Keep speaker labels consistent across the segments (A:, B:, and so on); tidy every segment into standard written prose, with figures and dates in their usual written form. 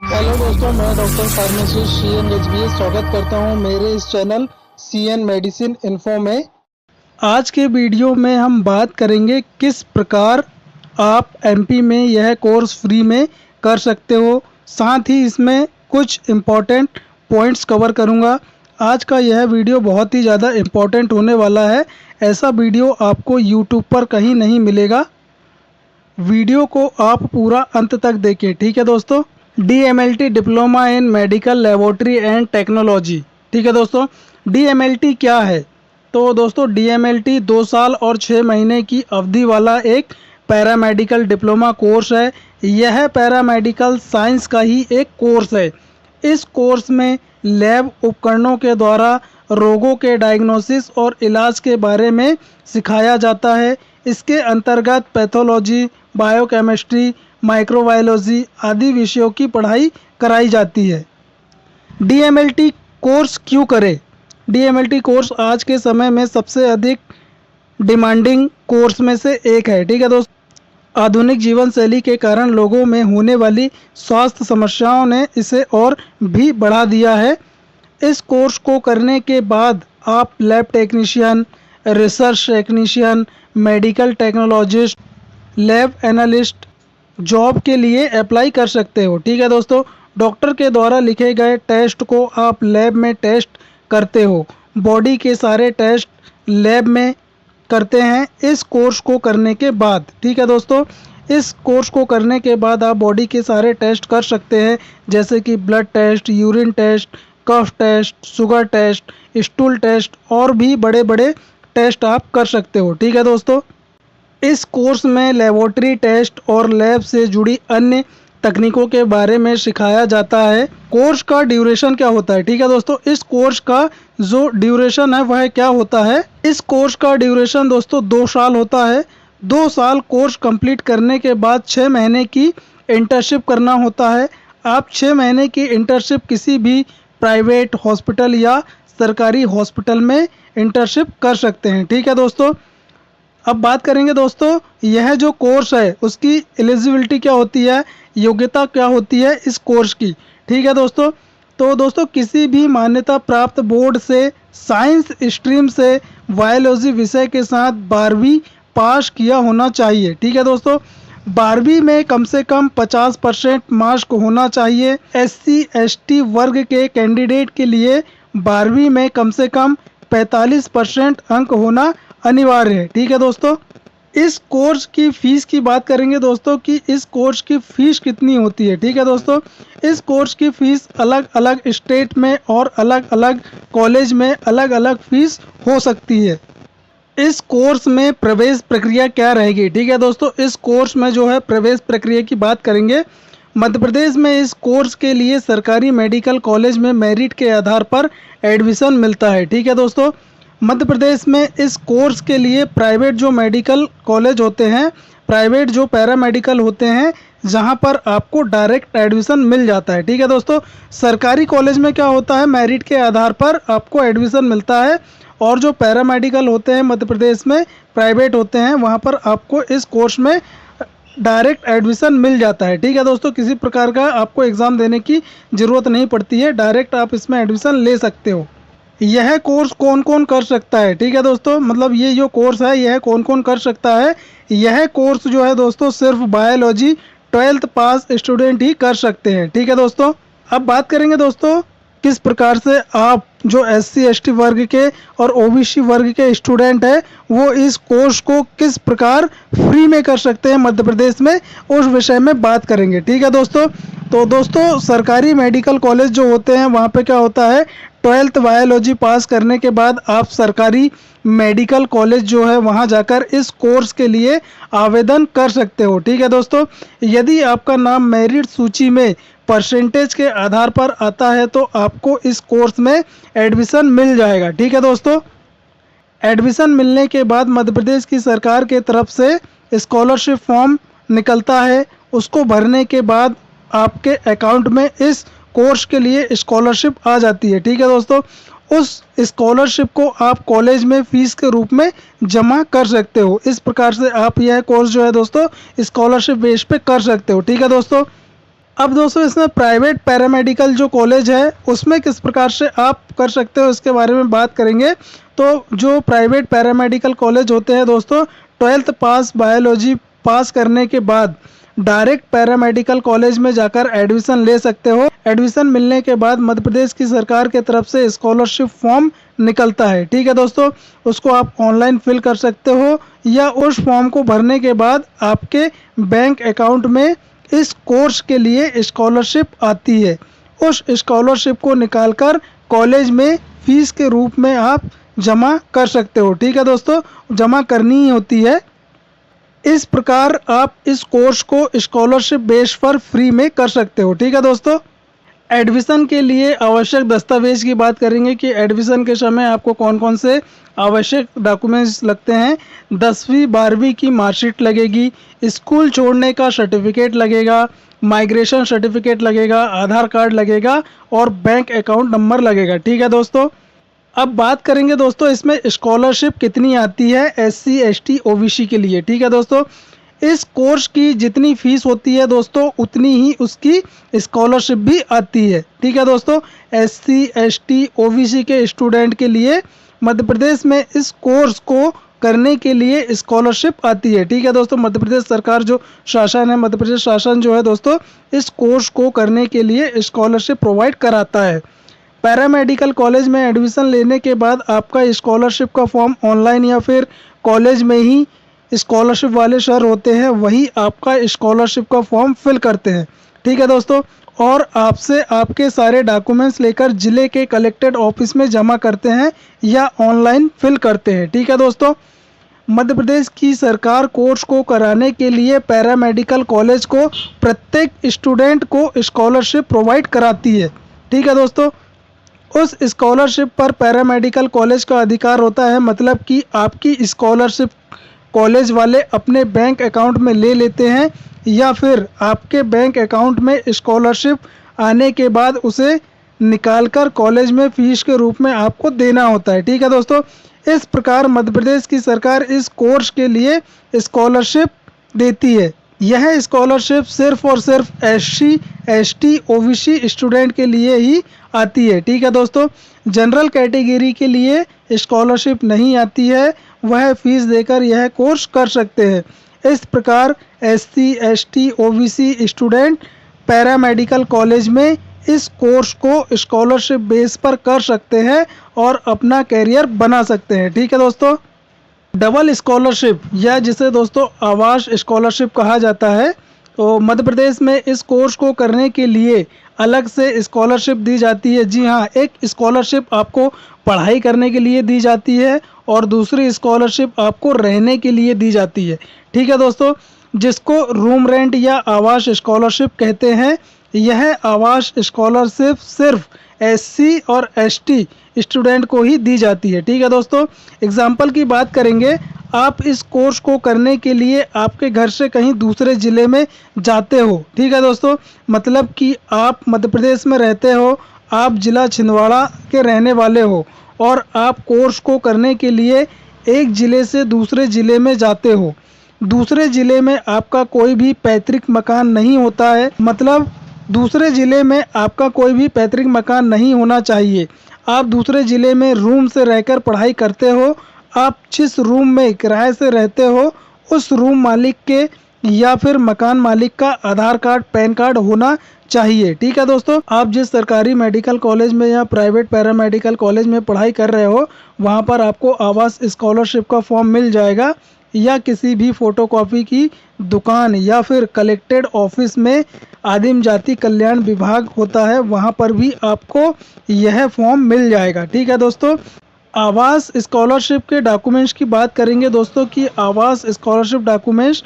A: Hello दोस्तों, मैं doctor pharmacist CN HBS स्वागत करता हूं मेरे इस चैनल CN मेडिसिन इन्फो में। आज के वीडियो में हम बात करेंगे किस प्रकार आप MP में यह कोर्स फ्री में कर सकते हो। साथ ही इसमें कुछ इम्पोर्टेंट पॉइंट्स कवर करूंगा। आज का यह वीडियो बहुत ही ज़्यादा इम्पोर्टेंट होने वाला है। ऐसा वीडियो आपको YouTube पर कहीं नहीं मिलेगा। वीडियो को आप पूरा अंत तक देखिए, ठीक है दोस्तों। DMLT diploma in medical laboratory and technology, ठीक है दोस्तों। DMLT क्या है? तो दोस्तों DMLT 2 साल और 6 महीने की अवधि वाला एक पैरामेडिकल डिप्लोमा कोर्स है। यह पैरामेडिकल साइंस का ही एक कोर्स है। इस कोर्स में लैब उपकरणों के द्वारा रोगों के डायग्नोसिस और इलाज के बारे में सिखाया जाता है। इसके अंतर्गत पैथोलॉजी, बायोकेमिस्ट्री, माइक्रोबायोलॉजी आदि विषयों की पढ़ाई कराई जाती है। DMLT कोर्स क्यों करें? DMLT कोर्स आज के समय में सबसे अधिक डिमांडिंग कोर्स में से एक है, ठीक है दोस्तों। आधुनिक जीवन शैली के कारण लोगों में होने वाली स्वास्थ्य समस्याओं ने इसे और भी बढ़ा दिया है। इस कोर्स को करने के बाद आप lab technician, research technician, medical technologist, lab analyst job के लिए अप्लाई कर सकते हो, ठीक है दोस्तों। डॉक्टर के द्वारा लिखे गए टेस्ट को आप लैब में टेस्ट करते हो। बॉडी के सारे टेस्ट लैब में करते हैं इस कोर्स को करने के बाद, ठीक है दोस्तों। इस कोर्स को करने के बाद आप बॉडी के सारे टेस्ट कर सकते हैं, जैसे कि ब्लड टेस्ट, यूरिन टेस्ट, कफ test, sugar test, stool test और भी बड़े बड़े टेस्ट आप कर सकते हो, ठीक है दोस्तों। इस कोर्स में लेबोरेटरी टेस्ट और लैब से जुड़ी अन्य तकनीकों के बारे में सिखाया जाता है। कोर्स का ड्यूरेशन क्या होता है, ठीक है दोस्तों। इस कोर्स का जो ड्यूरेशन है वह क्या होता है? इस कोर्स का ड्यूरेशन दोस्तों 2 साल होता है। 2 साल कोर्स कंप्लीट करने के बाद 6 महीने की इंटर्नशिप करना होता है। आप 6 महीने की इंटर्नशिप किसी भी प्राइवेट हॉस्पिटल या सरकारी हॉस्पिटल में इंटर्नशिप कर सकते हैं, ठीक है दोस्तों। अब बात करेंगे दोस्तों, यह जो कोर्स है उसकी एलिजिबिलिटी क्या होती है, योग्यता क्या होती है इस कोर्स की, ठीक है दोस्तों। तो दोस्तों किसी भी मान्यता प्राप्त बोर्ड से साइंस स्ट्रीम से बायोलॉजी विषय के साथ 12वीं पास किया होना चाहिए, ठीक है दोस्तों। 12वीं में कम से कम 50% मार्क्स होना चाहिए। SC ST वर्ग के कैंडिडेट के लिए 12वीं में कम से कम 45% अंक होना अनिवार्य है, ठीक है दोस्तों। इस कोर्स की फीस की बात करेंगे दोस्तों कि इस कोर्स की फीस कितनी होती है, ठीक है दोस्तों। इस कोर्स की फीस अलग अलग स्टेट में और अलग अलग कॉलेज में अलग अलग फीस हो सकती है। इस कोर्स में प्रवेश प्रक्रिया क्या रहेगी, ठीक है दोस्तों। इस कोर्स में जो है प्रवेश प्रक्रिया की बात करेंगे। मध्य प्रदेश में इस कोर्स के लिए सरकारी मेडिकल कॉलेज में मेरिट के आधार पर एडमिशन मिलता है, ठीक है दोस्तों। मध्य प्रदेश में इस कोर्स के लिए प्राइवेट जो मेडिकल कॉलेज होते हैं, प्राइवेट जो पैरामेडिकल होते हैं, जहां पर आपको डायरेक्ट एडमिशन मिल जाता है, ठीक है दोस्तों। सरकारी कॉलेज में क्या होता है, मेरिट के आधार पर आपको एडमिशन मिलता है, और जो पैरामेडिकल होते हैं मध्य प्रदेश में प्राइवेट होते हैं, वहां पर आपको इस कोर्स में डायरेक्ट एडमिशन मिल जाता है, ठीक है दोस्तों। किसी प्रकार का आपको एग्ज़ाम देने की ज़रूरत नहीं पड़ती है, डायरेक्ट आप इसमें एडमिशन ले सकते हो। यह कोर्स कौन कौन कर सकता है, ठीक है दोस्तों। मतलब ये जो कोर्स है यह कौन कौन कर सकता है? यह कोर्स जो है दोस्तों सिर्फ बायोलॉजी 12th पास स्टूडेंट ही कर सकते हैं, ठीक है दोस्तों। अब बात करेंगे दोस्तों किस प्रकार से आप जो SC ST वर्ग के और OBC वर्ग के स्टूडेंट हैं वो इस कोर्स को किस प्रकार फ्री में कर सकते हैं मध्य प्रदेश में, उस विषय में बात करेंगे, ठीक है दोस्तों। तो दोस्तों सरकारी मेडिकल कॉलेज जो होते हैं वहाँ पे क्या होता है, 12th बायोलॉजी पास करने के बाद आप सरकारी मेडिकल कॉलेज जो है वहाँ जाकर इस कोर्स के लिए आवेदन कर सकते हो, ठीक है दोस्तों। यदि आपका नाम मेरिट सूची में परसेंटेज के आधार पर आता है तो आपको इस कोर्स में एडमिशन मिल जाएगा, ठीक है दोस्तों। एडमिशन मिलने के बाद मध्य प्रदेश की सरकार के तरफ से स्कॉलरशिप फॉर्म निकलता है। उसको भरने के बाद आपके अकाउंट में इस कोर्स के लिए स्कॉलरशिप आ जाती है, ठीक है दोस्तों। उस स्कॉलरशिप को आप कॉलेज में फीस के रूप में जमा कर सकते हो। इस प्रकार से आप यह कोर्स जो है दोस्तों स्कॉलरशिप बेस पे कर सकते हो, ठीक है दोस्तों। अब दोस्तों इसमें प्राइवेट पैरामेडिकल जो कॉलेज है उसमें किस प्रकार से आप कर सकते हो इसके बारे में बात करेंगे। तो जो प्राइवेट पैरामेडिकल कॉलेज होते हैं दोस्तों, 12th पास बायोलॉजी पास करने के बाद डायरेक्ट पैरामेडिकल कॉलेज में जाकर एडमिशन ले सकते हो। एडमिशन मिलने के बाद मध्य प्रदेश की सरकार के तरफ से स्कॉलरशिप फॉर्म निकलता है। ठीक है दोस्तों, उसको आप ऑनलाइन फिल कर सकते हो या उस फॉर्म को भरने के बाद आपके बैंक अकाउंट में इस कोर्स के लिए स्कॉलरशिप आती है। उस स्कॉलरशिप को निकालकर कॉलेज में फीस के रूप में आप जमा कर सकते हो। ठीक है दोस्तों, जमा करनी ही होती है। इस प्रकार आप इस कोर्स को स्कॉलरशिप बेस पर फ्री में कर सकते हो। ठीक है दोस्तों, एडमिशन के लिए आवश्यक दस्तावेज की बात करेंगे कि एडमिशन के समय आपको कौन कौन से आवश्यक डॉक्यूमेंट्स लगते हैं। 10वीं 12वीं की मार्कशीट लगेगी, स्कूल छोड़ने का सर्टिफिकेट लगेगा, माइग्रेशन सर्टिफिकेट लगेगा, आधार कार्ड लगेगा और बैंक अकाउंट नंबर लगेगा। ठीक है दोस्तों, अब बात करेंगे दोस्तों इसमें स्कॉलरशिप कितनी आती है SC ST OBC के लिए। ठीक है दोस्तों, इस कोर्स की जितनी फीस होती है दोस्तों उतनी ही उसकी स्कॉलरशिप भी आती है। ठीक है दोस्तों, SC ST OBC के स्टूडेंट के लिए मध्य प्रदेश में इस कोर्स को करने के लिए स्कॉलरशिप आती है। ठीक है दोस्तों, मध्य प्रदेश सरकार जो शासन है, मध्य प्रदेश शासन जो है दोस्तों, इस कोर्स को करने के लिए स्कॉलरशिप प्रोवाइड कराता है। पैरामेडिकल कॉलेज में एडमिशन लेने के बाद आपका स्कॉलरशिप का फॉर्म ऑनलाइन या फिर कॉलेज में ही स्कॉलरशिप वाले सर होते हैं, वही आपका स्कॉलरशिप का फॉर्म फिल करते हैं। ठीक है दोस्तों, और आपसे आपके सारे डॉक्यूमेंट्स लेकर जिले के कलेक्टेड ऑफिस में जमा करते हैं या ऑनलाइन फिल करते हैं। ठीक है दोस्तों, मध्य प्रदेश की सरकार कोर्स को कराने के लिए पैरामेडिकल कॉलेज को प्रत्येक स्टूडेंट को स्कॉलरशिप प्रोवाइड कराती है। ठीक है दोस्तों, उस स्कॉलरशिप पर पैरामेडिकल कॉलेज का अधिकार होता है, मतलब कि आपकी स्कॉलरशिप कॉलेज वाले अपने बैंक अकाउंट में ले लेते हैं या फिर आपके बैंक अकाउंट में स्कॉलरशिप आने के बाद उसे निकालकर कॉलेज में फीस के रूप में आपको देना होता है। ठीक है दोस्तों, इस प्रकार मध्य प्रदेश की सरकार इस कोर्स के लिए स्कॉलरशिप देती है। यह स्कॉलरशिप सिर्फ और सिर्फ SC ST OBC स्टूडेंट के लिए ही आती है। ठीक है दोस्तों, जनरल कैटेगरी के लिए स्कॉलरशिप नहीं आती है, वह फीस देकर यह कोर्स कर सकते हैं। इस प्रकार SC ST OBC student paramedical college में इस कोर्स को स्कॉलरशिप बेस पर कर सकते हैं और अपना कैरियर बना सकते हैं। ठीक है दोस्तों, डबल स्कॉलरशिप या जिसे दोस्तों आवास स्कॉलरशिप कहा जाता है, तो मध्य प्रदेश में इस कोर्स को करने के लिए अलग से स्कॉलरशिप दी जाती है। जी हाँ, एक स्कॉलरशिप आपको पढ़ाई करने के लिए दी जाती है और दूसरी स्कॉलरशिप आपको रहने के लिए दी जाती है। ठीक है दोस्तों, जिसको रूम रेंट या आवास स्कॉलरशिप कहते हैं। यह आवास स्कॉलरशिप सिर्फ SC और ST स्टूडेंट को ही दी जाती है। ठीक है दोस्तों, एग्जाम्पल की बात करेंगे, आप इस कोर्स को करने के लिए आपके घर से कहीं दूसरे ज़िले में जाते हो। ठीक है दोस्तों, मतलब कि आप मध्य प्रदेश में रहते हो, आप ज़िला छिंदवाड़ा के रहने वाले हो और आप कोर्स को करने के लिए एक ज़िले से दूसरे ज़िले में जाते हो। दूसरे ज़िले में आपका कोई भी पैतृक मकान नहीं होता है, मतलब दूसरे ज़िले में आपका कोई भी पैतृक मकान नहीं होना चाहिए। आप दूसरे ज़िले में रूम से रहकर पढ़ाई करते हो। आप जिस रूम में किराए से रहते हो उस रूम मालिक के या फिर मकान मालिक का आधार कार्ड पैन कार्ड होना चाहिए। ठीक है दोस्तों, आप जिस सरकारी मेडिकल कॉलेज में या प्राइवेट पैरामेडिकल कॉलेज में पढ़ाई कर रहे हो वहाँ पर आपको आवास स्कॉलरशिप का फॉर्म मिल जाएगा, या किसी भी फोटोकॉपी की दुकान या फिर कलेक्टेड ऑफिस में आदिम जाति कल्याण विभाग होता है, वहाँ पर भी आपको यह फॉर्म मिल जाएगा। ठीक है दोस्तों, आवास स्कॉलरशिप के डॉक्यूमेंट्स की बात करेंगे दोस्तों कि आवास स्कॉलरशिप डॉक्यूमेंट्स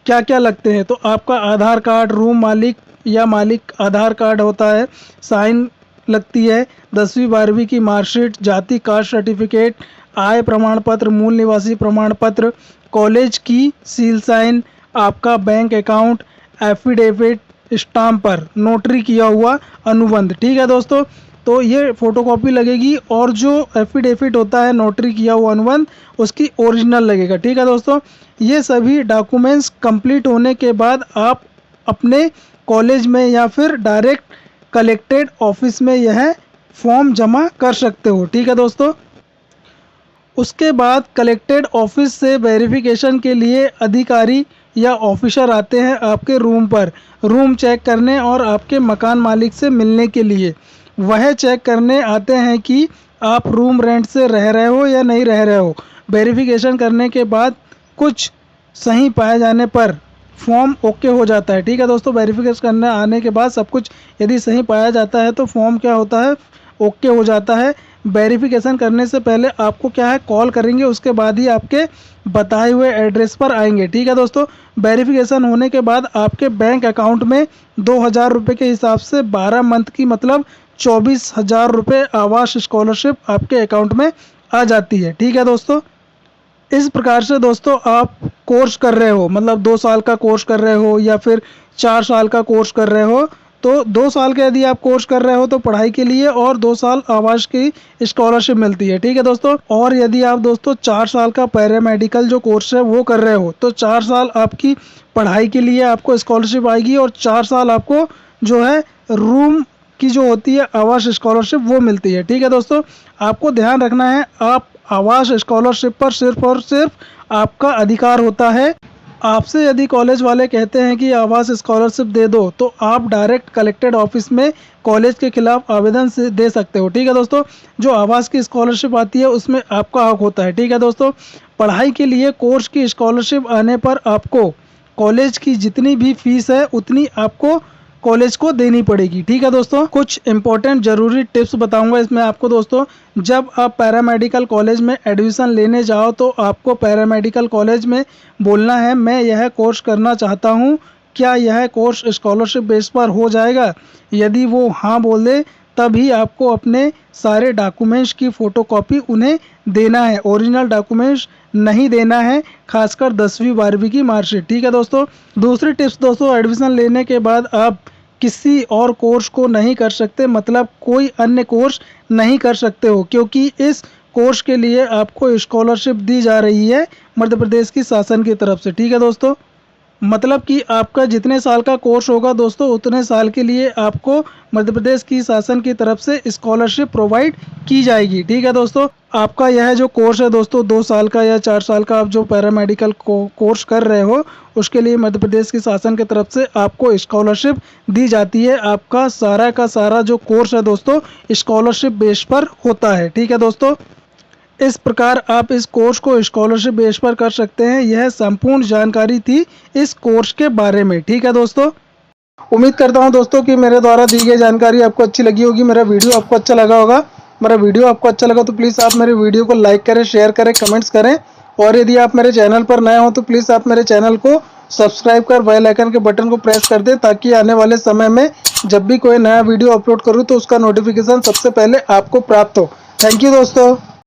A: क्या क्या लगते हैं। तो आपका आधार कार्ड, रूम मालिक या मालिक आधार कार्ड होता है, साइन लगती है, 10वीं 12वीं की मार्कशीट, जाति कास्ट सर्टिफिकेट, आय प्रमाण पत्र, मूल निवासी प्रमाण पत्र, कॉलेज की सील साइन, आपका बैंक अकाउंट, एफिडेविट स्टाम्प पर नोटरी किया हुआ अनुबंध। ठीक है दोस्तों, तो ये फोटोकॉपी लगेगी और जो एफिडेविट होता है नोटरी किया हुआ अनुबंध उसकी ओरिजिनल लगेगा। ठीक है दोस्तों, ये सभी डॉक्यूमेंट्स कंप्लीट होने के बाद आप अपने कॉलेज में या फिर डायरेक्ट कलेक्टेड ऑफिस में यह फॉर्म जमा कर सकते हो। ठीक है दोस्तों। उसके बाद कलेक्टेड ऑफिस से वेरिफिकेशन के लिए अधिकारी या ऑफिसर आते हैं आपके रूम पर, रूम चेक करने और आपके मकान मालिक से मिलने के लिए। वह चेक करने आते हैं कि आप रूम रेंट से रह रहे हो या नहीं रह रहे हो। वेरिफिकेशन करने के बाद कुछ सही पाए जाने पर फॉर्म ओके हो जाता है। ठीक है दोस्तों। वेरिफिकेशन करने आने के बाद सब कुछ यदि सही पाया जाता है तो फॉर्म क्या होता है, ओके हो जाता है। वेरिफिकेशन करने से पहले आपको क्या है, कॉल करेंगे, उसके बाद ही आपके बताए हुए एड्रेस पर आएंगे। ठीक है दोस्तों। वेरिफिकेशन होने के बाद आपके बैंक अकाउंट में 2,000 रुपये के हिसाब से 12 मंथ की मतलब 24,000 रुपये आवास स्कॉलरशिप आपके अकाउंट में आ जाती है। ठीक है दोस्तों। इस प्रकार से दोस्तों आप कोर्स कर रहे हो, मतलब 2 साल का कोर्स कर रहे हो या फिर 4 साल का कोर्स कर रहे हो, तो 2 साल का यदि आप कोर्स कर रहे हो तो पढ़ाई के लिए और 2 साल आवास की स्कॉलरशिप मिलती है। ठीक है दोस्तों। और यदि आप दोस्तों 4 साल का पैरामेडिकल जो कोर्स है वो कर रहे हो तो 4 साल आपकी पढ़ाई के लिए आपको स्कॉलरशिप आएगी और 4 साल आपको जो है रूम की जो होती है आवास स्कॉलरशिप वो मिलती है। ठीक है दोस्तों। आपको ध्यान रखना है, आप आवास स्कॉलरशिप पर सिर्फ और सिर्फ आपका अधिकार होता है। आपसे यदि कॉलेज वाले कहते हैं कि आवास स्कॉलरशिप दे दो तो आप डायरेक्ट कलेक्टेड ऑफिस में कॉलेज के खिलाफ आवेदन से दे सकते हो। ठीक है दोस्तों। जो आवास की स्कॉलरशिप आती है उसमें आपका हक होता है। ठीक है दोस्तों। पढ़ाई के लिए कोर्स की स्कॉलरशिप आने पर आपको कॉलेज की जितनी भी फीस है उतनी आपको कॉलेज को देनी पड़ेगी। ठीक है दोस्तों। कुछ इंपॉर्टेंट ज़रूरी टिप्स बताऊंगा इसमें आपको दोस्तों। जब आप पैरामेडिकल कॉलेज में एडमिशन लेने जाओ तो आपको पैरामेडिकल कॉलेज में बोलना है मैं यह कोर्स करना चाहता हूं, क्या यह कोर्स स्कॉलरशिप बेस पर हो जाएगा। यदि वो हाँ बोल दे तभी आपको अपने सारे डॉक्यूमेंट्स की फ़ोटोकॉपी उन्हें देना है, ओरिजिनल डॉक्यूमेंट्स नहीं देना है, खासकर 10वीं 12वीं की मार्कशीट। ठीक है दोस्तों। दूसरी टिप्स दोस्तों, एडमिशन लेने के बाद आप किसी और कोर्स को नहीं कर सकते, मतलब कोई अन्य कोर्स नहीं कर सकते हो, क्योंकि इस कोर्स के लिए आपको स्कॉलरशिप दी जा रही है मध्य प्रदेश की शासन की तरफ से। ठीक है दोस्तों। मतलब कि आपका जितने साल का कोर्स होगा दोस्तों उतने साल के लिए आपको मध्य प्रदेश की शासन की तरफ से स्कॉलरशिप प्रोवाइड की जाएगी। ठीक है दोस्तों। आपका यह जो कोर्स है दोस्तों 2 साल का या 4 साल का आप जो पैरामेडिकल कोर्स कर रहे हो उसके लिए मध्य प्रदेश की शासन की तरफ से आपको स्कॉलरशिप दी जाती है। आपका सारा का सारा जो कोर्स है दोस्तों स्कॉलरशिप बेस पर होता है। ठीक है दोस्तों। इस प्रकार आप इस कोर्स को स्कॉलरशिप बेस पर कर सकते हैं। यह संपूर्ण जानकारी थी इस कोर्स के बारे में। ठीक है दोस्तों। उम्मीद करता हूं दोस्तों कि मेरे द्वारा दी गई जानकारी आपको अच्छी लगी होगी, मेरा वीडियो आपको अच्छा लगा होगा। मेरा वीडियो आपको अच्छा लगा तो प्लीज़ आप मेरे वीडियो को लाइक करें, शेयर करें, कमेंट्स करें। और यदि आप मेरे चैनल पर नए हो तो प्लीज़ आप मेरे चैनल को सब्सक्राइब कर बेल आइकन के बटन को प्रेस कर दें ताकि आने वाले समय में जब भी कोई नया वीडियो अपलोड करूँ तो उसका नोटिफिकेशन सबसे पहले आपको प्राप्त हो। थैंक यू दोस्तों।